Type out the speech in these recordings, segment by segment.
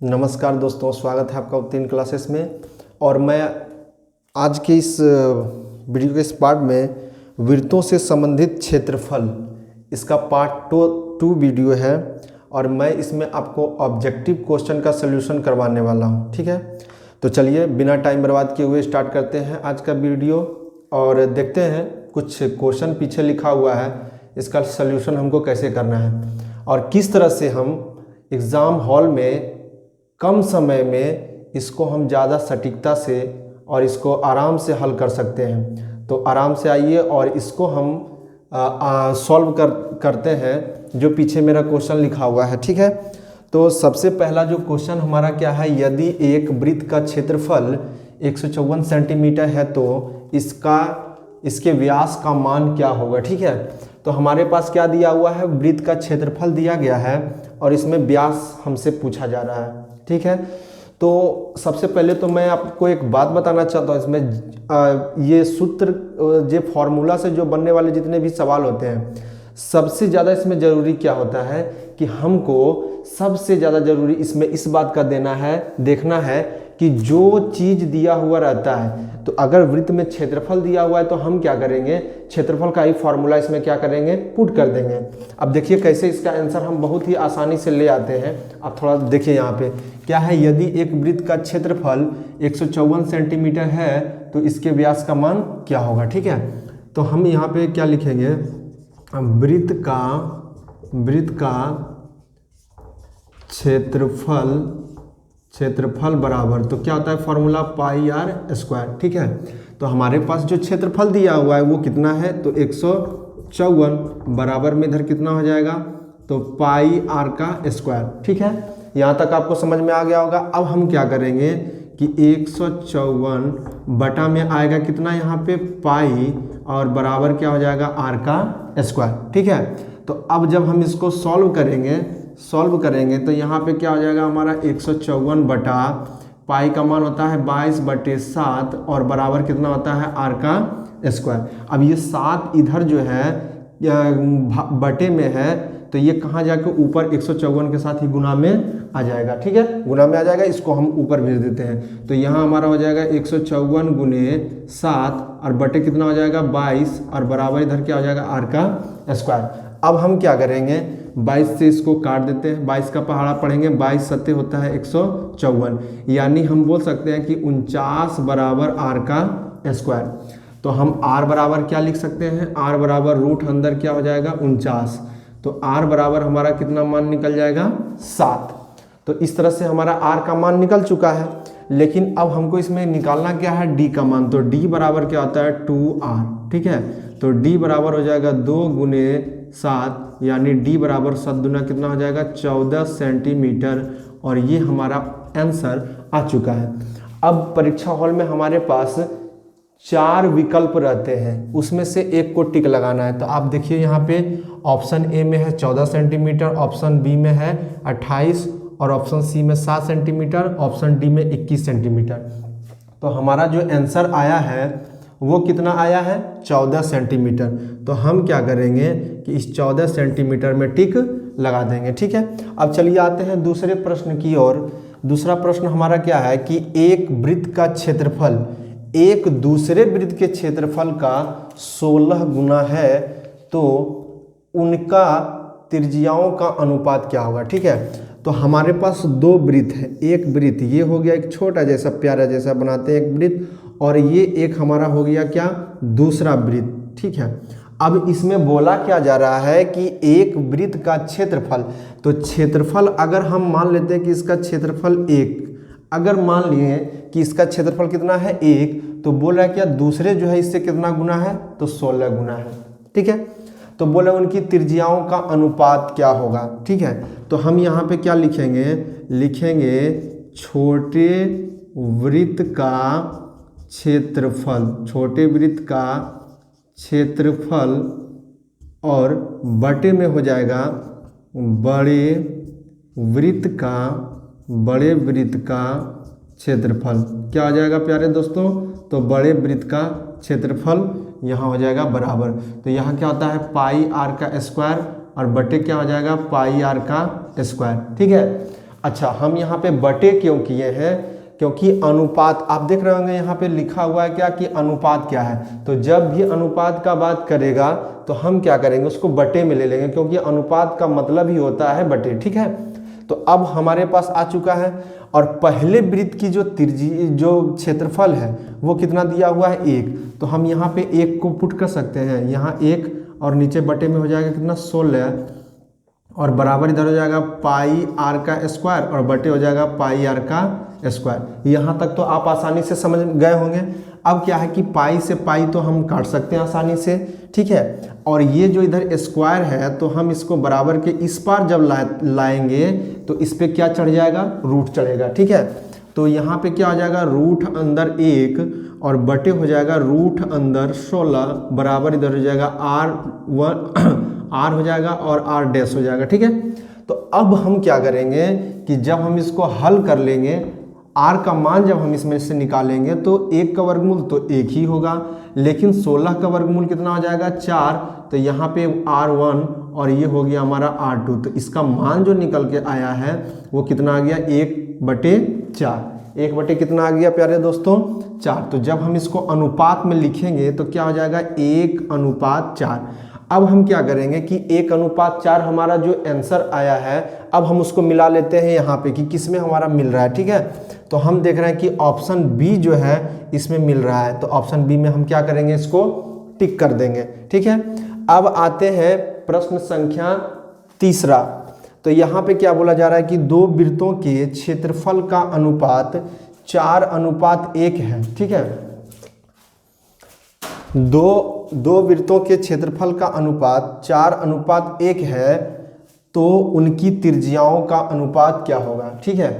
नमस्कार दोस्तों, स्वागत है आपका उत्तीर्ण क्लासेस में। और मैं आज के इस वीडियो के इस पार्ट में वृत्तों से संबंधित क्षेत्रफल, इसका पार्ट टू वीडियो है और मैं इसमें आपको ऑब्जेक्टिव क्वेश्चन का सलूशन करवाने वाला हूं। ठीक है, तो चलिए बिना टाइम बर्बाद किए हुए स्टार्ट करते हैं आज का वीडियो और देखते हैं कुछ क्वेश्चन पीछे लिखा हुआ है, इसका सलूशन हमको कैसे करना है और किस तरह से हम एग्ज़ाम हॉल में कम समय में इसको हम ज़्यादा सटीकता से और इसको आराम से हल कर सकते हैं। तो आराम से आइए और इसको हम सॉल्व करते हैं जो पीछे मेरा क्वेश्चन लिखा हुआ है। ठीक है, तो सबसे पहला जो क्वेश्चन हमारा क्या है, यदि एक वृत्त का क्षेत्रफल 154 सेंटीमीटर है तो इसके व्यास का मान क्या होगा। ठीक है, तो हमारे पास क्या दिया हुआ है, वृत्त का क्षेत्रफल दिया गया है और इसमें व्यास हमसे पूछा जा रहा है। ठीक है, तो सबसे पहले तो मैं आपको एक बात बताना चाहता हूँ, इसमें ये सूत्र जो फॉर्मूला से जो बनने वाले जितने भी सवाल होते हैं, सबसे ज़्यादा इसमें ज़रूरी क्या होता है कि हमको सबसे ज़्यादा ज़रूरी इसमें इस बात का देखना है कि जो चीज़ दिया हुआ रहता है, तो अगर वृत्त में क्षेत्रफल दिया हुआ है तो हम क्या करेंगे, क्षेत्रफल का ही फॉर्मूला इसमें क्या करेंगे, पुट कर देंगे। अब देखिए कैसे इसका आंसर हम बहुत ही आसानी से ले आते हैं। अब थोड़ा देखिए यहाँ पे क्या है, यदि एक वृत्त का क्षेत्रफल 154 सेंटीमीटर है तो इसके व्यास का मान क्या होगा। ठीक है, तो हम यहाँ पे क्या लिखेंगे, वृत्त का क्षेत्रफल बराबर, तो क्या होता है फॉर्मूला पाई आर स्क्वायर। ठीक है, तो हमारे पास जो क्षेत्रफल दिया हुआ है वो कितना है, तो 154 बराबर में इधर कितना हो जाएगा, तो पाई आर का स्क्वायर। ठीक है, यहाँ तक आपको समझ में आ गया होगा। अब हम क्या करेंगे कि 154 बटा में आएगा कितना, यहाँ पे पाई और बराबर क्या हो जाएगा, आर का स्क्वायर। ठीक है, तो अब जब हम इसको सॉल्व करेंगे तो यहाँ पे क्या हो जाएगा हमारा 154 बटा पाई का मान होता है 22/7 और बराबर कितना होता है, आर का स्क्वायर। अब ये 7 इधर जो है बटे में है तो ये कहाँ जाके ऊपर 154 के साथ ही गुना में आ जाएगा। ठीक है, गुना में आ जाएगा, इसको हम ऊपर भेज देते हैं। तो यहाँ हमारा हो जाएगा 154 गुने 7 और बटे कितना हो जाएगा 22 और बराबर इधर क्या हो जाएगा, आर का स्क्वायर। अब हम क्या करेंगे, 22 से इसको काट देते हैं, 22 का पहाड़ा पढ़ेंगे, 22 सत्ते होता है 154, यानी हम बोल सकते हैं कि 49 बराबर आर का स्क्वायर। तो हम आर बराबर क्या लिख सकते हैं, आर बराबर रूट अंदर क्या हो जाएगा 49, तो आर बराबर हमारा कितना मान निकल जाएगा 7। तो इस तरह से हमारा आर का मान निकल चुका है, लेकिन अब हमको इसमें निकालना क्या है, डी का मान। तो डी बराबर क्या होता है 2r। ठीक है, तो डी बराबर हो जाएगा 2 गुने 7, यानी डी बराबर 7 दुना कितना हो जाएगा 14 सेंटीमीटर और ये हमारा आंसर आ चुका है। अब परीक्षा हॉल में हमारे पास 4 विकल्प रहते हैं, उसमें से एक को टिक लगाना है। तो आप देखिए यहाँ पे ऑप्शन ए में है 14 सेंटीमीटर, ऑप्शन बी में है 28 और ऑप्शन सी में 7 सेंटीमीटर, ऑप्शन डी में 21 सेंटीमीटर। तो हमारा जो आंसर आया है वो कितना आया है, 14 सेंटीमीटर। तो हम क्या करेंगे कि इस 14 सेंटीमीटर में टिक लगा देंगे। ठीक है, अब चलिए आते हैं दूसरे प्रश्न की ओर। दूसरा प्रश्न हमारा क्या है कि एक वृत्त का क्षेत्रफल एक दूसरे वृत्त के क्षेत्रफल का 16 गुना है तो उनका त्रिज्याओं का अनुपात क्या होगा। ठीक है, तो हमारे पास 2 वृत्त है, एक वृत्त ये हो गया एक छोटा जैसा प्यारा जैसा बनाते हैं एक वृत्त, और ये एक हमारा हो गया क्या, दूसरा वृत्त। ठीक है, अब इसमें बोला क्या जा रहा है कि एक वृत्त का क्षेत्रफल, तो क्षेत्रफल अगर हम मान लेते हैं कि इसका क्षेत्रफल 1, अगर मान लिए कि इसका क्षेत्रफल कितना है 1, तो बोल रहा है क्या दूसरे जो है इससे कितना गुना है, तो 16 गुना है। ठीक है, तो बोले उनकी त्रिज्याओं का अनुपात क्या होगा। ठीक है, तो हम यहाँ पे क्या लिखेंगे छोटे वृत्त का क्षेत्रफल और बटे में हो जाएगा बड़े वृत्त का क्षेत्रफल। क्या हो जाएगा प्यारे दोस्तों, तो बड़े वृत्त का क्षेत्रफल यहाँ हो जाएगा बराबर, तो यहाँ क्या होता है पाई आर का स्क्वायर और बटे क्या हो जाएगा पाई आर का स्क्वायर। ठीक है, अच्छा, हम यहाँ पे बटे क्यों किए हैं, क्योंकि अनुपात आप देख रहे होंगे यहाँ पे लिखा हुआ है क्या कि अनुपात क्या है। तो जब भी अनुपात का बात करेगा तो हम क्या करेंगे, उसको बटे में ले लेंगे, क्योंकि अनुपात का मतलब ही होता है बटे। ठीक है, तो अब हमारे पास आ चुका है। और पहले वृत्त की जो क्षेत्रफल है वो कितना दिया हुआ है 1, तो हम यहाँ पे 1 को पुट कर सकते हैं, यहाँ 1 और नीचे बटे में हो जाएगा कितना 16 और बराबर इधर हो जाएगा पाई आर का स्क्वायर और बटे हो जाएगा पाई आर का स्क्वायर। यहाँ तक तो आप आसानी से समझ गए होंगे। अब क्या है कि पाई से पाई तो हम काट सकते हैं आसानी से, ठीक है। और ये जो इधर स्क्वायर है तो हम इसको बराबर के इस पार जब लाएंगे तो इस पे क्या चढ़ जाएगा, रूट चढ़ेगा, ठीक है। तो यहाँ पे क्या हो जाएगा, रूट अंदर 1 और बटे हो जाएगा रूट अंदर 16 बराबर इधर हो जाएगा आर हो जाएगा और आर डैश हो जाएगा, ठीक है। तो अब हम क्या करेंगे कि जब हम इसको हल कर लेंगे, आर का मान जब हम इसमें से निकालेंगे तो 1 का वर्गमूल तो 1 ही होगा, लेकिन 16 का वर्गमूल कितना हो जाएगा 4, तो यहाँ पे R1 और ये हो गया हमारा R2। तो इसका मान जो निकल के आया है वो कितना आ गया 1/4। 1 कितना आ गया प्यारे दोस्तों 4। तो जब हम इसको अनुपात में लिखेंगे तो क्या हो जाएगा 1:4। अब हम क्या करेंगे कि 1:4 हमारा जो आंसर आया है अब हम उसको मिला लेते हैं यहाँ पे कि किस में हमारा मिल रहा है, ठीक है। तो हम देख रहे हैं कि ऑप्शन बी जो है इसमें मिल रहा है, तो ऑप्शन बी में हम क्या करेंगे, इसको टिक कर देंगे, ठीक है। अब आते हैं प्रश्न संख्या 3। तो यहाँ पे क्या बोला जा रहा है कि 2 वृत्तों के क्षेत्रफल का अनुपात 4:1 है, ठीक है। दो वृत्तों के क्षेत्रफल का अनुपात 4:1 है, तो उनकी त्रिज्याओं का अनुपात क्या होगा, ठीक है।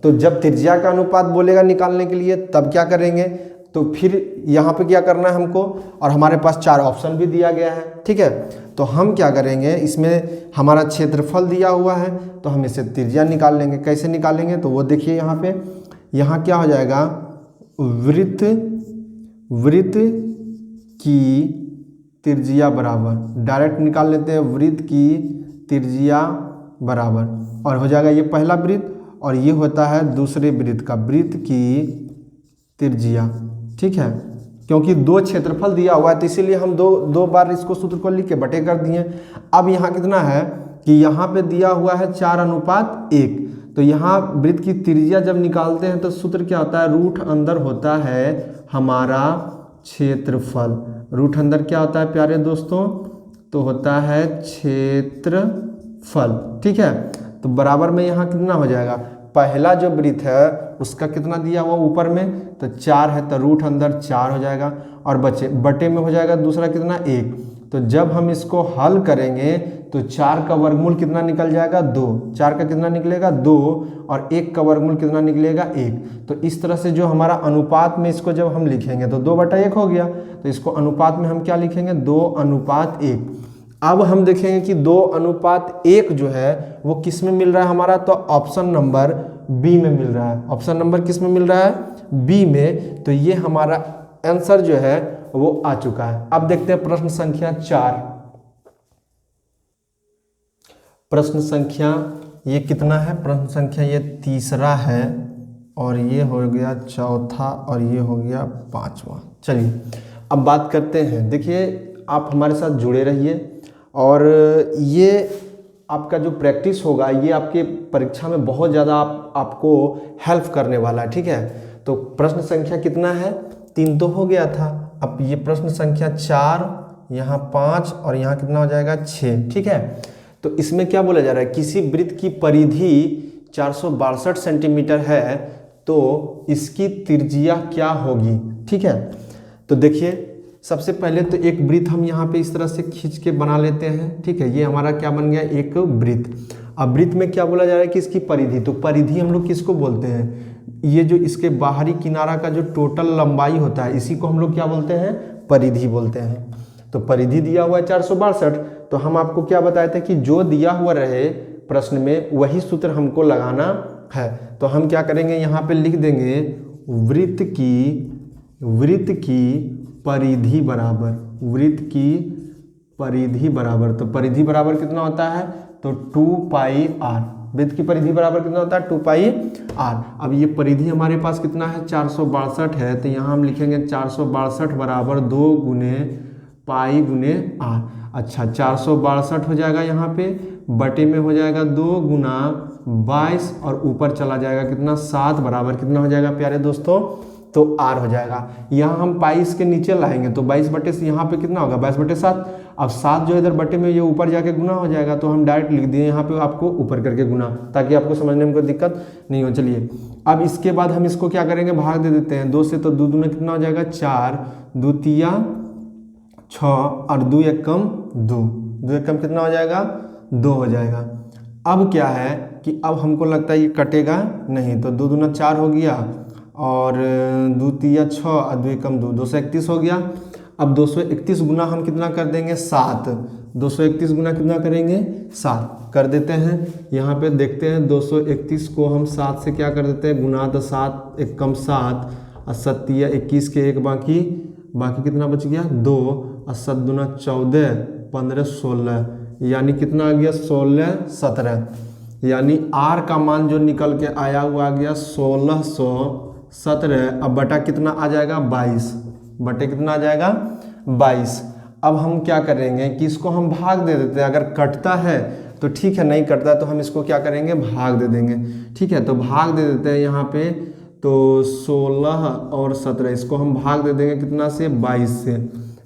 तो जब त्रिज्या का अनुपात बोलेगा निकालने के लिए तब क्या करेंगे, तो फिर यहाँ पे क्या करना है हमको, और हमारे पास 4 ऑप्शन भी दिया गया है, ठीक है। तो हम क्या करेंगे, इसमें हमारा क्षेत्रफल दिया हुआ है तो हम इसे त्रिज्या निकाल लेंगे। कैसे निकालेंगे, तो वो देखिए यहाँ पे, यहाँ क्या हो जाएगा, वृत्त की त्रिज्या बराबर, डायरेक्ट निकाल लेते हैं, वृत्त की त्रिज्या बराबर, और हो जाएगा ये पहला वृत्त और ये होता है दूसरे वृत्त का वृत्त की त्रिज्या, ठीक है। क्योंकि 2 क्षेत्रफल दिया हुआ है तो इसीलिए हम दो बार इसको सूत्र को लिख के बटे कर दिए। अब यहाँ कितना है कि यहाँ पे दिया हुआ है 4:1, तो यहाँ वृत्त की त्रिज्या जब निकालते हैं तो सूत्र क्या होता है, रूट अंदर होता है हमारा क्षेत्रफल। रूट अंदर क्या होता है प्यारे दोस्तों, तो होता है क्षेत्रफल, ठीक है। तो बराबर में यहाँ कितना हो जाएगा, पहला जो वृत्त है उसका कितना दिया हुआ ऊपर में, तो 4 है, तो रूट अंदर 4 हो जाएगा और बटे में हो जाएगा दूसरा कितना 1। तो जब हम इसको हल करेंगे तो 4 का वर्गमूल कितना निकल जाएगा 2, 4 का कितना निकलेगा 2 और 1 का वर्गमूल कितना निकलेगा 1। तो इस तरह से जो हमारा अनुपात में इसको जब हम लिखेंगे तो 2/1 हो गया, तो इसको अनुपात में हम क्या लिखेंगे 2:1। अब हम देखेंगे कि 2:1 जो है वो किस में मिल रहा है हमारा, तो ऑप्शन नंबर बी में मिल रहा है। ऑप्शन नंबर किस में मिल रहा है, बी में। तो ये हमारा आंसर जो है वो आ चुका है। अब देखते हैं प्रश्न संख्या 4। प्रश्न संख्या ये कितना है, प्रश्न संख्या ये 3 है और ये हो गया 4 और ये हो गया 5वां। चलिए अब बात करते हैं। देखिए आप हमारे साथ जुड़े रहिए और ये आपका जो प्रैक्टिस होगा ये आपके परीक्षा में बहुत ज़्यादा आपको हेल्प करने वाला है, ठीक है। तो प्रश्न संख्या कितना है, 3 तो हो गया था। अब ये प्रश्न संख्या 4, यहाँ 5 और यहाँ कितना हो जाएगा 6, ठीक है। तो इसमें क्या बोला जा रहा है, किसी वृत्त की परिधि 462 सेंटीमीटर है तो इसकी त्रिज्या क्या होगी, ठीक है। तो देखिए सबसे पहले तो एक वृत्त हम यहाँ पे इस तरह से खींच के बना लेते हैं, ठीक है। ये हमारा क्या बन गया, एक वृत्त। अब वृत्त में क्या बोला जा रहा है कि इसकी परिधि, तो परिधि हम लोग किसको बोलते हैं, ये जो इसके बाहरी किनारा का जो टोटल लंबाई होता है इसी को हम लोग क्या बोलते हैं, परिधि बोलते हैं। तो परिधि दिया हुआ है 462, तो हम आपको क्या बताए थे कि जो दिया हुआ रहे प्रश्न में वही सूत्र हमको लगाना है। तो हम क्या करेंगे, यहाँ पे लिख देंगे वृत्त की परिधि बराबर, वृत्त की परिधि बराबर, तो परिधि बराबर कितना होता है, तो 2πr, वृत्त की परिधि बराबर कितना होता है 2 पाई आर। अब ये परिधि हमारे पास कितना है 462 है, तो यहाँ हम लिखेंगे 462 बराबर 2 गुने पाई गुने आर। अच्छा 462 हो जाएगा यहाँ पे, बटे में हो जाएगा 2 गुना 22 और ऊपर चला जाएगा कितना 7 बराबर कितना हो जाएगा प्यारे दोस्तों, तो आर हो जाएगा। यहाँ हम पाई इसके नीचे लाएंगे तो 22 बटे से यहाँ पे कितना होगा 22 बटे 7। अब 7 जो इधर बटे में ये ऊपर जाके गुना हो जाएगा, तो हम डायरेक्ट लिख दिए यहाँ पे आपको ऊपर करके गुना, ताकि आपको समझने में कोई दिक्कत नहीं हो। चलिए अब इसके बाद हम इसको क्या करेंगे, भाग दे देते हैं 2 से, तो 2 दूना कितना हो जाएगा 4, 2 तिया 6 और 2 एकम 2, 2 एकम कितना हो जाएगा 2 हो जाएगा। अब क्या है कि अब हमको लगता है ये कटेगा नहीं, तो 2 दूना 4 हो गया और 2 तिया 6 और 2 एकम 2, 231 हो गया। अब 231 गुना हम कितना कर देंगे 7, 231 गुना कितना करेंगे 7 कर देते हैं। यहाँ पे देखते हैं 231 को हम 7 से क्या कर देते हैं गुना, तो 7 एकम 7 और 7 तिया 21 के एक बाकी कितना बच गया 2 और 7 दूना 14, 15 16, यानी कितना आ गया 16 17, यानी आर का मान जो निकल के आया हुआ आ गया 1617। अब बटा कितना आ जाएगा 22, बटे कितना आ जाएगा 22। अब हम क्या करेंगे कि इसको हम भाग दे देते हैं, अगर कटता है तो ठीक है, नहीं कटता है तो हम इसको क्या करेंगे भाग दे देंगे। ठीक है, तो भाग दे देते हैं यहाँ पे, तो 16 और 17 इसको हम भाग दे देंगे कितना से 22 से।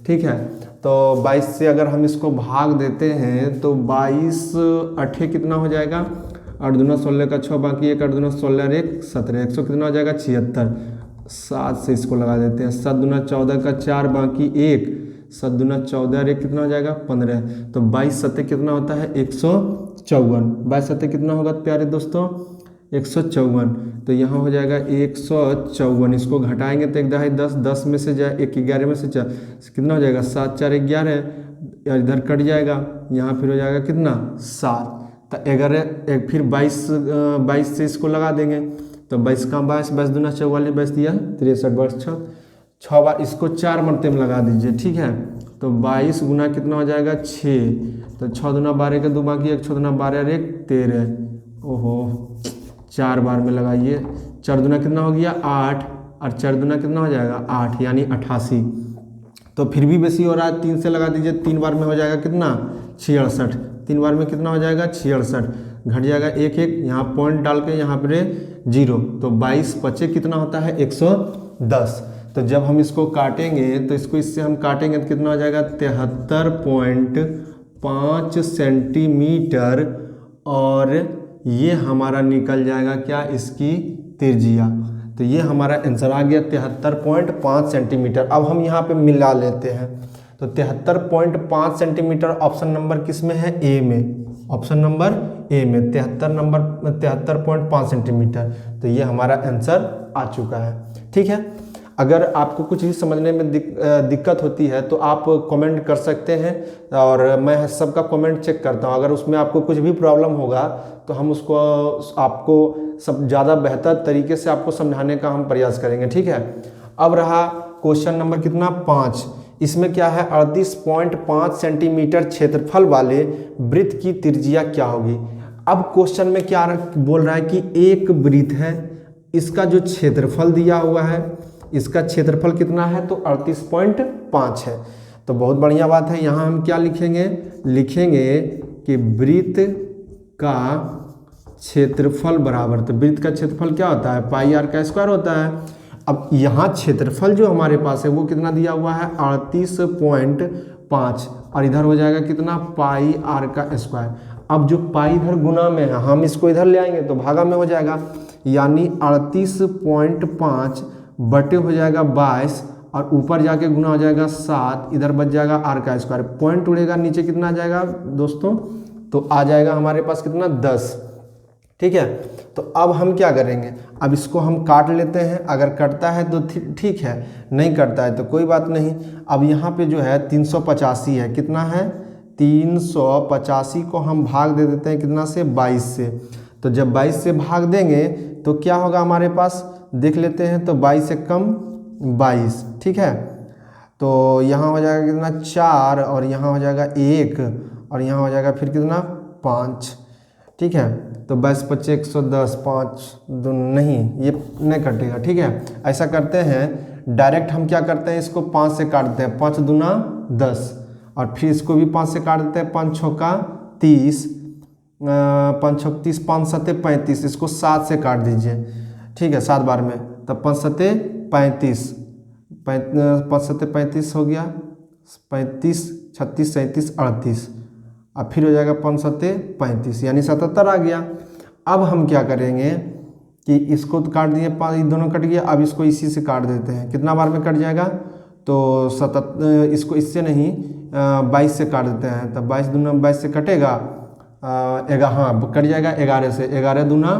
ठीक है, तो 22 से अगर हम इसको भाग देते हैं तो 22 8 कितना हो जाएगा 8 दूना 16 का 6 बाकी 1 8 दूना 16 और 1 17, 100 कितना हो जाएगा 76। 7 से इसको लगा देते हैं, 7 दूना 14 का 4 बाकी 1, 7 दूना 14 और 1 कितना हो जाएगा 15, तो 22 सत्ते कितना होता है 154। 22 सत्ते कितना होगा प्यारे दोस्तों 154, तो यहाँ हो जाएगा 154। इसको घटाएंगे तो 1 दहाई 10, 10 में से जाए 1 11 में से 4 कितना हो जाएगा 7 4 11, इधर कट जाएगा, यहाँ फिर हो जाएगा कितना 7, तो 11 फिर 22 से इसको लगा देंगे, तो 22 का 22, 22 दूना 44, 22 दिया 63, 22 6 बार इसको 4 मरते में लगा दीजिए। ठीक है, तो 22 गुना कितना हो जाएगा 6, तो 6 दूना 12 के 2 बाकी 1, 6 दूना 12 और 1 13, ओहो 4 बार में लगाइए, 4 दूना कितना हो गया 8 और 4 दूना कितना हो जाएगा 8, यानी 88। तो फिर भी बेसी हो रहा है, 3 से लगा दीजिए, 3 बार में हो जाएगा कितना 66, 3 बार में कितना हो जाएगा 66, घट जाएगा 1 1, यहाँ पॉइंट डाल के यहाँ पर 0, तो 22 पचे कितना होता है 110। तो जब हम इसको काटेंगे तो इसको इससे हम काटेंगे तो कितना हो जाएगा 73.5 सेंटीमीटर, और ये हमारा निकल जाएगा क्या इसकी त्रिज्या। तो ये हमारा आंसर आ गया 73.5 सेंटीमीटर। अब हम यहाँ पे मिला लेते हैं, तो 73.5 सेंटीमीटर ऑप्शन नंबर किस में है ए में, ऑप्शन नंबर ए में 73.5 सेंटीमीटर, तो ये हमारा आंसर आ चुका है। ठीक है, अगर आपको कुछ भी समझने में दिक्कत होती है तो आप कमेंट कर सकते हैं, और मैं सबका कमेंट चेक करता हूं। अगर उसमें आपको कुछ भी प्रॉब्लम होगा तो हम उसको आपको सब ज़्यादा बेहतर तरीके से आपको समझाने का हम प्रयास करेंगे। ठीक है, अब रहा क्वेश्चन नंबर कितना 5। इसमें क्या है 38.5 सेंटीमीटर क्षेत्रफल वाले वृत्त की त्रिज्या क्या होगी। अब क्वेश्चन में क्या बोल रहा है कि एक वृत्त है, इसका जो क्षेत्रफल दिया हुआ है, इसका क्षेत्रफल कितना है तो 38.5 है। तो बहुत बढ़िया बात है, यहाँ हम क्या लिखेंगे, लिखेंगे कि वृत्त का क्षेत्रफल बराबर, तो वृत्त का क्षेत्रफल क्या होता है पाई आर का स्क्वायर होता है। अब यहाँ क्षेत्रफल जो हमारे पास है वो कितना दिया हुआ है 38.5, और इधर हो जाएगा कितना पाई आर का स्क्वायर। अब जो पाई इधर गुना में है, हम इसको इधर ले आएंगे तो भागा में हो जाएगा, यानी 38.5 बटे हो जाएगा 22, और ऊपर जाके गुना हो जाएगा 7, इधर बच जाएगा आर का स्क्वायर, पॉइंट उड़ेगा नीचे कितना आ जाएगा दोस्तों, तो आ जाएगा हमारे पास कितना 10। ठीक है, तो अब हम क्या करेंगे, अब इसको हम काट लेते हैं, अगर कटता है तो ठीक है, नहीं कटता है तो कोई बात नहीं। अब यहाँ पे जो है 385 है, कितना है 385 को हम भाग दे देते हैं कितना से 22 से। तो जब 22 से भाग देंगे तो क्या होगा हमारे पास देख लेते हैं, तो 22 से कम 22। ठीक है, तो यहाँ हो जाएगा कितना 4, और यहाँ हो जाएगा 1, और यहाँ हो जाएगा फिर कितना 5। ठीक है। तो 22 25 110, 5 2 नहीं, ये नहीं कटेगा, ठीक है। ऐसा करते हैं डायरेक्ट, हम क्या करते हैं इसको 5 से काटते हैं, 5 दूना 10, और फिर इसको भी 5 से काट देते हैं, 5 छक्का 30, 5 छक्का 30, 5 सत्ते 35, इसको 7 से काट दीजिए, ठीक है, 7 बार में, तब 5 सत्ते 35, 5 सत्ते 35 हो गया, 35 36 37 38, अब फिर हो जाएगा 5 सत्ते 35, यानी 77 आ गया। अब हम क्या करेंगे कि इसको तो काट दिए, 5 दोनों कट गया, अब इसको इसी से काट देते हैं, कितना बार में कट जाएगा, तो 77, इसको इससे नहीं 22 से काट देते हैं, तब 22 दूना 22 से कटेगा, हाँ कट जाएगा 11 से, 11 दूना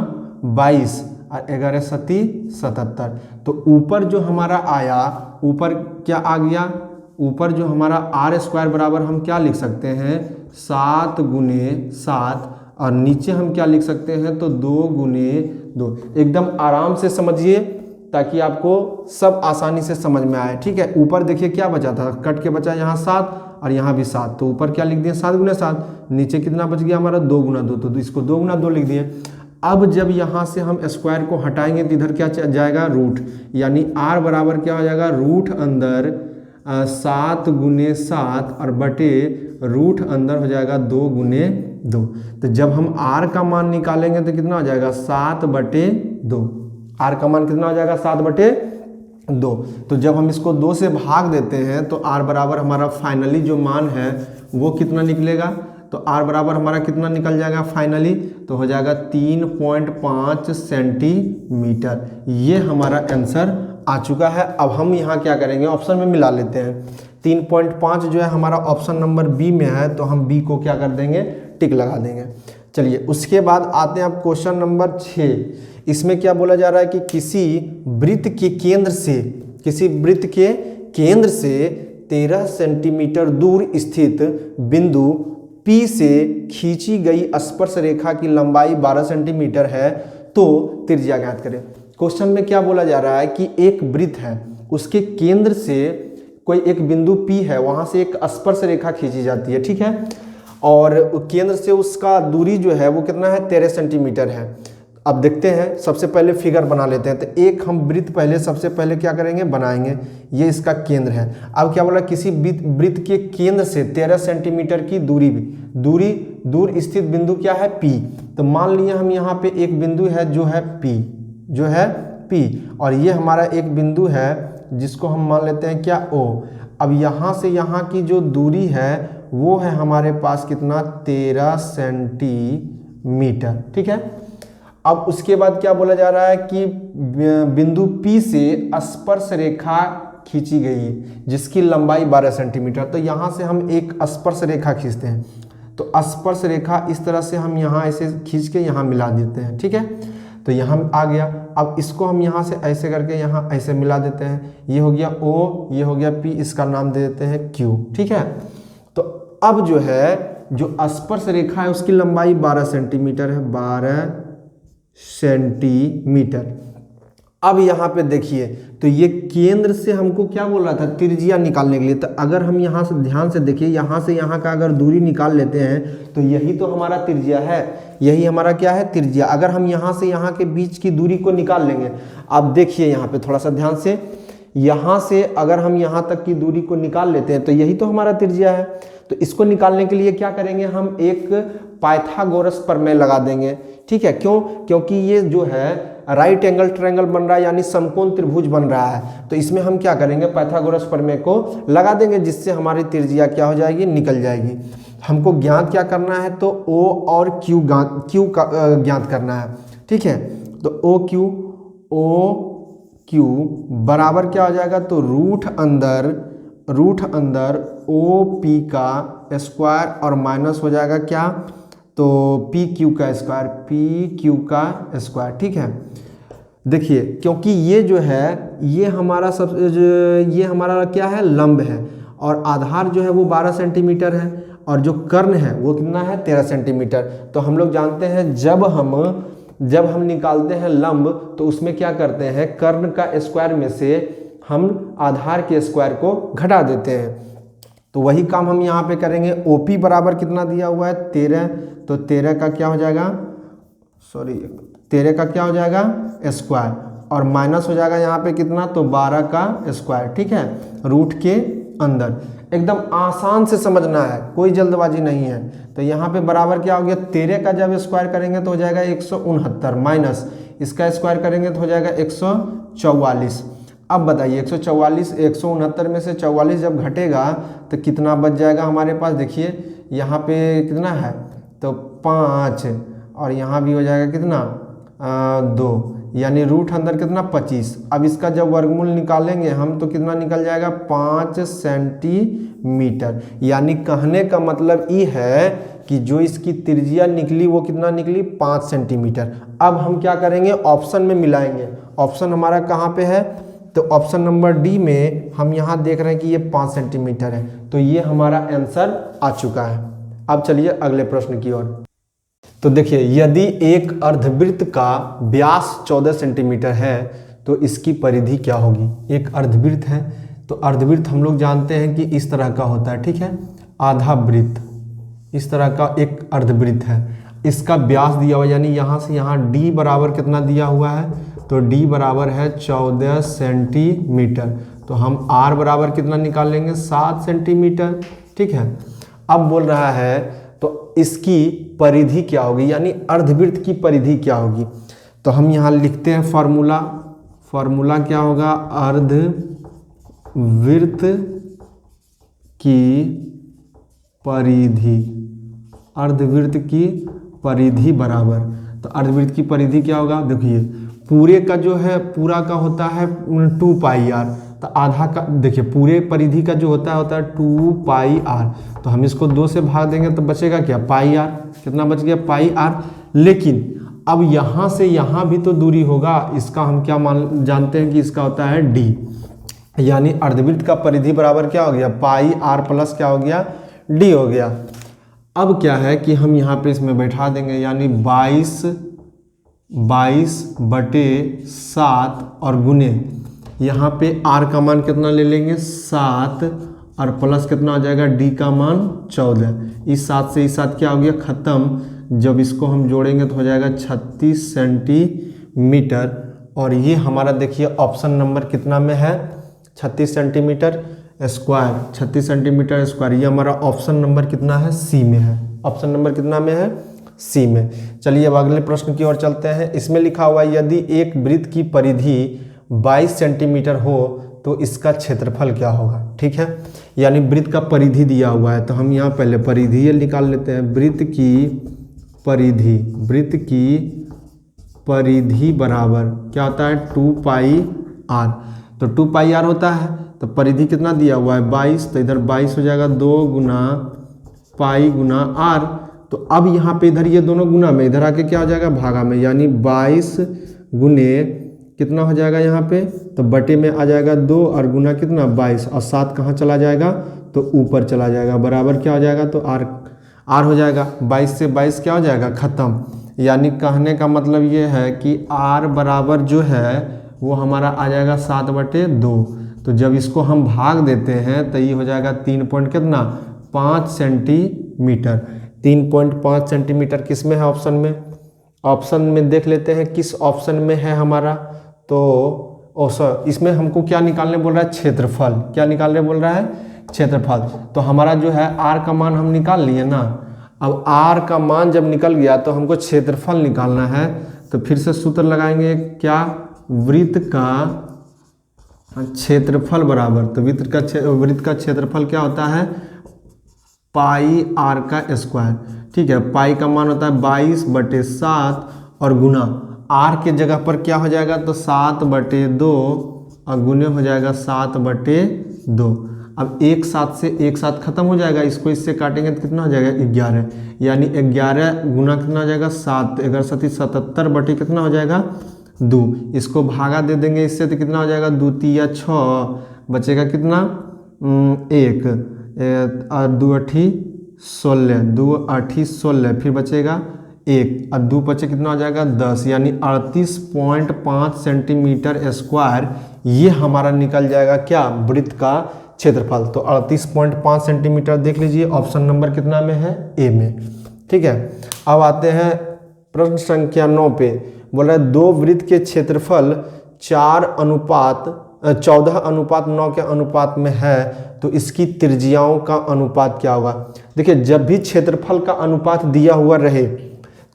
22 और 11 सत्ती 77। तो ऊपर जो हमारा आया, ऊपर क्या आ गया, ऊपर जो हमारा आर स्क्वायर बराबर हम क्या लिख सकते हैं, 7 गुने 7, और नीचे हम क्या लिख सकते हैं, तो 2 गुने 2। एकदम आराम से समझिए ताकि आपको सब आसानी से समझ में आए, ठीक है। ऊपर देखिए क्या बचा था, कट के बचा यहाँ 7 और यहाँ भी 7, तो ऊपर क्या लिख दिए 7 गुने 7, नीचे कितना बच गया हमारा 2 गुना 2, तो इसको 2 गुना 2 लिख दिए। अब जब यहाँ से हम स्क्वायर को हटाएंगे तो इधर क्या जाएगा, रूट, यानी आर बराबर क्या हो जाएगा, रूट अंदर 7 गुने 7 और बटे रूट अंदर हो जाएगा 2 गुने 2। तो जब हम आर का मान निकालेंगे तो कितना हो जाएगा, 7 बटे 2। आर का मान कितना हो जाएगा, 7 बटे 2। तो जब हम इसको 2 से भाग देते हैं तो आर बराबर हमारा फाइनली जो मान है वो कितना निकलेगा, तो आर बराबर हमारा कितना निकल जाएगा फाइनली, तो हो जाएगा 3.5 सेंटीमीटर। ये हमारा आंसर आ चुका है। अब हम यहाँ क्या करेंगे, ऑप्शन में मिला लेते हैं। 3.5 जो है हमारा ऑप्शन नंबर बी में है, तो हम बी को क्या कर देंगे, टिक लगा देंगे। चलिए उसके बाद आते हैं आप क्वेश्चन नंबर 6। इसमें क्या बोला जा रहा है कि किसी वृत्त के केंद्र से 13 सेंटीमीटर दूर स्थित बिंदु P से खींची गई स्पर्श रेखा की लंबाई 12 सेंटीमीटर है, तो त्रिज्या ज्ञात करें। क्वेश्चन में क्या बोला जा रहा है कि एक वृत्त है, उसके केंद्र से कोई एक बिंदु P है, वहां से एक स्पर्श रेखा खींची जाती है, ठीक है, और केंद्र से उसका दूरी जो है वो कितना है, 13 सेंटीमीटर है। अब देखते हैं, सबसे पहले फिगर बना लेते हैं। तो एक हम वृत्त पहले सबसे पहले क्या करेंगे, बनाएंगे। ये इसका केंद्र है। अब क्या बोला, किसी वृत्त के केंद्र से 13 सेंटीमीटर की दूर स्थित बिंदु क्या है, P। तो मान लिया हम यहाँ पे एक बिंदु है जो है P, और ये हमारा एक बिंदु है जिसको हम मान लेते हैं क्या, O। अब यहाँ से यहाँ की जो दूरी है वो है हमारे पास कितना, 13 सेंटीमीटर, ठीक है। अब उसके बाद क्या बोला जा रहा है कि बिंदु P से स्पर्श रेखा खींची गई जिसकी लंबाई 12 सेंटीमीटर। तो यहाँ से हम एक स्पर्श रेखा खींचते हैं, तो स्पर्श रेखा इस तरह से हम यहाँ ऐसे खींच के यहाँ मिला देते हैं, ठीक है। तो यहाँ आ गया। अब इसको हम यहाँ से ऐसे करके यहाँ ऐसे मिला देते हैं, ये हो गया O, ये हो गया P, इसका नाम दे देते हैं Q, ठीक है। तो अब जो है जो स्पर्श रेखा है उसकी लंबाई 12 सेंटीमीटर है, 12 सेंटीमीटर। अब यहाँ पे देखिए, तो ये केंद्र से हमको क्या बोल रहा था, त्रिज्या निकालने के लिए। तो अगर हम यहाँ से ध्यान से देखिए, यहाँ से यहाँ का अगर दूरी निकाल लेते हैं तो यही तो हमारा त्रिज्या है, यही हमारा क्या है, त्रिज्या। अगर हम यहाँ से यहाँ के बीच की दूरी को निकाल लेंगे, आप देखिए यहाँ पे थोड़ा सा ध्यान से, यहाँ से अगर हम यहाँ तक की दूरी को निकाल लेते हैं तो यही तो हमारा त्रिज्या है। तो इसको निकालने के लिए क्या करेंगे, हम एक पाइथागोरस प्रमेय लगा देंगे, ठीक है। क्यों, क्योंकि ये जो है राइट एंगल ट्रायंगल बन रहा है, यानी समकोण त्रिभुज बन रहा है। तो इसमें हम क्या करेंगे, पाइथागोरस प्रमेय को लगा देंगे, जिससे हमारी त्रिज्या क्या हो जाएगी, निकल जाएगी। हमको ज्ञात क्या करना है, तो O और Q का ज्ञात करना है, ठीक है। तो O Q बराबर क्या हो जाएगा, तो रूट अंदर OP का स्क्वायर और माइनस हो जाएगा क्या, तो PQ का स्क्वायर, ठीक है। देखिए, क्योंकि ये जो है ये हमारा ये हमारा क्या है, लंब है, और आधार जो है वो 12 सेंटीमीटर है, और जो कर्ण है वो कितना है, 13 सेंटीमीटर। तो हम लोग जानते हैं जब हम निकालते हैं लंब तो उसमें क्या करते हैं, कर्ण का स्क्वायर में से हम आधार के स्क्वायर को घटा देते हैं। तो वही काम हम यहाँ पे करेंगे। OP बराबर कितना दिया हुआ है, 13, तो 13 का क्या हो जाएगा, सॉरी 13 का क्या हो जाएगा स्क्वायर, और माइनस हो जाएगा यहाँ पे कितना, तो 12 का स्क्वायर। ठीक है, रूट के अंदर एकदम आसान से समझना है, कोई जल्दबाजी नहीं है। तो यहाँ पे बराबर क्या हो गया, 13 का जब स्क्वायर करेंगे तो हो जाएगा 169, माइनस इसका स्क्वायर करेंगे तो हो जाएगा 144। अब बताइए 144, 169 में से 44 जब घटेगा तो कितना बच जाएगा हमारे पास, देखिए यहाँ पे कितना है, तो 5, और यहाँ भी हो जाएगा कितना 2, यानी रूट अंदर कितना 25। अब इसका जब वर्गमूल निकालेंगे हम तो कितना निकल जाएगा 5 सेंटीमीटर। यानी कहने का मतलब ये है कि जो इसकी त्रिज्या निकली वो कितना निकली 5 सेंटीमीटर। अब हम क्या करेंगे, ऑप्शन में मिलाएंगे। ऑप्शन हमारा कहाँ पे है, तो ऑप्शन नंबर डी में हम यहाँ देख रहे हैं कि ये 5 सेंटीमीटर है, तो ये हमारा आंसर आ चुका है। अब चलिए अगले प्रश्न की ओर। तो देखिए यदि एक अर्धवृत्त का व्यास 14 सेंटीमीटर है तो इसकी परिधि क्या होगी। एक अर्धवृत्त है, तो अर्धवृत्त हम लोग जानते हैं कि इस तरह का होता है, ठीक है, आधा वृत्त, इस तरह का एक अर्धवृत्त है। इसका व्यास दिया हुआ, यानी यहाँ से यहाँ d बराबर कितना दिया हुआ है, तो d बराबर है 14 सेंटीमीटर। तो हम r बराबर कितना निकाल लेंगे 7 सेंटीमीटर। ठीक है, अब बोल रहा है तो इसकी परिधि क्या होगी, यानी अर्धवृत्त की परिधि क्या होगी। तो हम यहाँ लिखते हैं फॉर्मूला। फॉर्मूला क्या होगा, अर्धवृत्त की परिधि, अर्धवृत्त की परिधि बराबर, तो अर्धवृत्त की परिधि क्या होगा, देखिए पूरे का जो है पूरा का होता है 2 पाई आर, तो आधा का देखिए पूरे परिधि का जो होता है 2 पाई आर। तो हम इसको 2 से भाग देंगे तो बचेगा क्या, पाई आर। कितना बच गया, पाई आर। लेकिन अब यहाँ से यहाँ भी तो दूरी होगा, इसका हम क्या मान जानते हैं कि इसका होता है d, यानी अर्धवृत्त का परिधि बराबर क्या हो गया, पाई आर प्लस क्या हो गया, d हो गया। अब क्या है कि हम यहाँ पे इसमें बैठा देंगे, यानी 22/7 और गुने यहाँ पे r का मान कितना ले लेंगे 7, और प्लस कितना हो जाएगा d का मान 14। इस 7 से इस 7 क्या हो गया खत्म, जब इसको हम जोड़ेंगे तो हो जाएगा 36 सेंटीमीटर। और ये हमारा देखिए ऑप्शन नंबर कितना में है, 36 सेंटीमीटर स्क्वायर, 36 सेंटीमीटर स्क्वायर, ये हमारा ऑप्शन नंबर कितना है, सी में है। ऑप्शन नंबर कितना में है, सी में। चलिए अब अगले प्रश्न की ओर चलते हैं। इसमें लिखा हुआ है यदि एक वृत्त की परिधि 22 सेंटीमीटर हो तो इसका क्षेत्रफल क्या होगा। ठीक है, यानी वृत्त का परिधि दिया हुआ है, तो हम यहाँ पहले परिधि निकाल लेते हैं। वृत्त की परिधि, वृत्त की परिधि बराबर क्या होता है 2 पाई आर। तो 2 पाई आर होता है, तो परिधि कितना दिया हुआ है 22, तो इधर 22 हो जाएगा 2 गुना पाई गुना आर। तो अब यहाँ पे इधर ये दोनों गुना में, इधर आके क्या हो जाएगा भागा में, यानी 22 गुने कितना हो जाएगा यहाँ पे, तो बटे में आ जाएगा 2 और गुना कितना 22, और 7 कहाँ चला जाएगा, तो ऊपर चला जाएगा, बराबर क्या हो जाएगा, तो आर हो जाएगा। 22 से 22 क्या हो जाएगा खत्म। यानी कहने का मतलब ये है कि आर बराबर जो है वो हमारा आ जाएगा 7/2। तो जब इसको हम भाग देते हैं तो ये हो जाएगा 3.5 सेंटीमीटर। 3.5 सेंटीमीटर किस में है, ऑप्शन में। ऑप्शन में देख लेते हैं किस ऑप्शन में है हमारा। तो सर इसमें हमको क्या निकालने बोल रहा है, क्षेत्रफल। क्या निकालने बोल रहा है, क्षेत्रफल। तो हमारा जो है आर का मान हम निकाल लिए ना। अब आर का मान जब निकल गया तो हमको क्षेत्रफल निकालना है। तो फिर से सूत्र लगाएंगे, क्या, वृत्त का क्षेत्रफल बराबर, तो वृत्त का क्षेत्रफल क्या होता है पाई आर का स्क्वायर। ठीक है, पाई का मान होता है 22/7 और गुना आर के जगह पर क्या हो जाएगा, तो 7/2 और गुने हो जाएगा 7/2। अब 1 7 से 1 7 खत्म हो जाएगा, इसको इससे काटेंगे तो कितना हो जाएगा 11, यानी 11 गुना कितना हो जाएगा 7, 11 7 77 बटे कितना हो जाएगा 2। इसको भागा दे देंगे इससे तो कितना हो जाएगा 2 3 6, बचेगा कितना 1 और 2 8 16, 2 8 16, फिर बचेगा 1 और 2 बचे कितना हो जाएगा 10, यानी 38.5 सेंटीमीटर स्क्वायर ये हमारा निकल जाएगा क्या, वृत्त का क्षेत्रफल। तो 38.5 सेंटीमीटर देख लीजिए, ऑप्शन नंबर कितना में है, ए में। ठीक है, अब आते हैं प्रश्न संख्या 9 पे बोल रहा है 2 वृत्त के क्षेत्रफल 14:9 के अनुपात में है तो इसकी त्रिज्याओं का अनुपात क्या होगा। देखिए जब भी क्षेत्रफल का अनुपात दिया हुआ रहे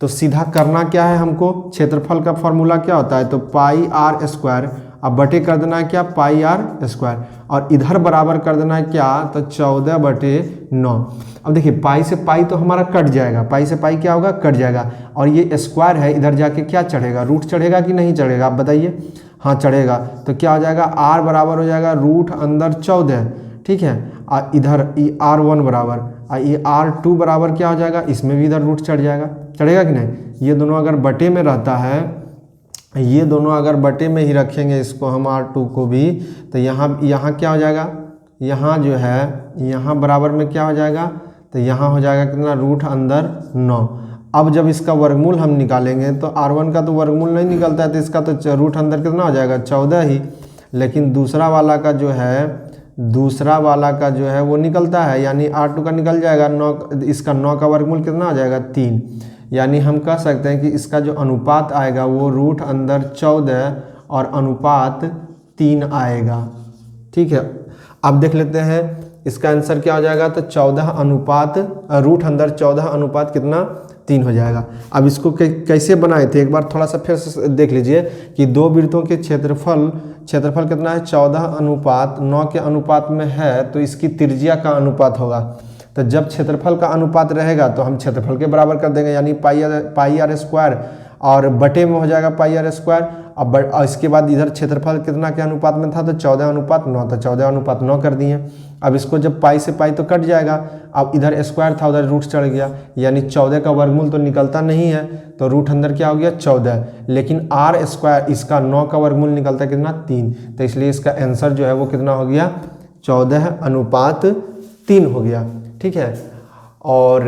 तो सीधा करना क्या है हमको, क्षेत्रफल का फॉर्मूला क्या होता है, तो पाई आर स्क्वायर, अब बटे कर देना है क्या, पाई आर स्क्वायर, और इधर बराबर कर देना है क्या, तो 14/9। अब देखिए पाई से पाई तो हमारा कट जाएगा, पाई से पाई क्या होगा, कट जाएगा, और ये स्क्वायर है इधर जाके क्या चढ़ेगा, रूट चढ़ेगा कि नहीं चढ़ेगा, आप बताइए। हाँ चढ़ेगा, तो क्या हो जाएगा, आर बराबर हो जाएगा रूट अंदर 14, ठीक है, और इधर R1 बराबर, ये R2 बराबर क्या हो जाएगा, इसमें भी इधर रूट चढ़ जाएगा, चढ़ेगा कि नहीं। ये दोनों अगर बटे में रहता है, ये दोनों अगर बटे में ही रखेंगे इसको हम R2 को भी, तो यहाँ क्या हो जाएगा, यहाँ जो है यहाँ बराबर में क्या हो जाएगा, तो यहाँ हो जाएगा कितना, रूट अंदर 9। अब जब इसका वर्गमूल हम निकालेंगे तो R1 का तो वर्गमूल नहीं निकलता है, तो इसका तो रूट अंदर कितना हो जाएगा, 14 ही, लेकिन दूसरा वाला का जो है वो निकलता है, यानी R2 का निकल जाएगा 9, इसका 9 का वर्गमूल कितना आ जाएगा, 3, यानी हम कह सकते हैं कि इसका जो अनुपात आएगा वो रूट अंदर 14 और अनुपात 3 आएगा, ठीक है। अब देख लेते हैं इसका आंसर क्या हो जाएगा, तो 14 अनुपात रूट अंदर 14 अनुपात कितना, 3 हो जाएगा। अब इसको कैसे बनाए थे एक बार थोड़ा सा फिर से देख लीजिए कि 2 वृत्तों के क्षेत्रफल कितना है, 14:9 के अनुपात में है, तो इसकी त्रिज्या का अनुपात होगा। तो जब क्षेत्रफल का अनुपात रहेगा तो हम क्षेत्रफल के बराबर कर देंगे, यानी पाई आर स्क्वायर, और बटे में हो जाएगा पाई आर स्क्वायर। अब इसके बाद इधर क्षेत्रफल कितना के अनुपात में था, तो 14:9, तो 14:9 कर दिए। अब इसको जब पाई से पाई तो कट जाएगा, अब इधर स्क्वायर था उधर रूट चढ़ गया, यानी 14 का वर्गमूल तो निकलता नहीं है, तो रूट अंदर क्या हो गया, 14, लेकिन आर स्क्वायर इसका 9 का वर्गमूल निकलता है कितना, 3, तो इसलिए इसका आंसर जो है वो कितना हो गया, 14:3 हो गया, ठीक है। और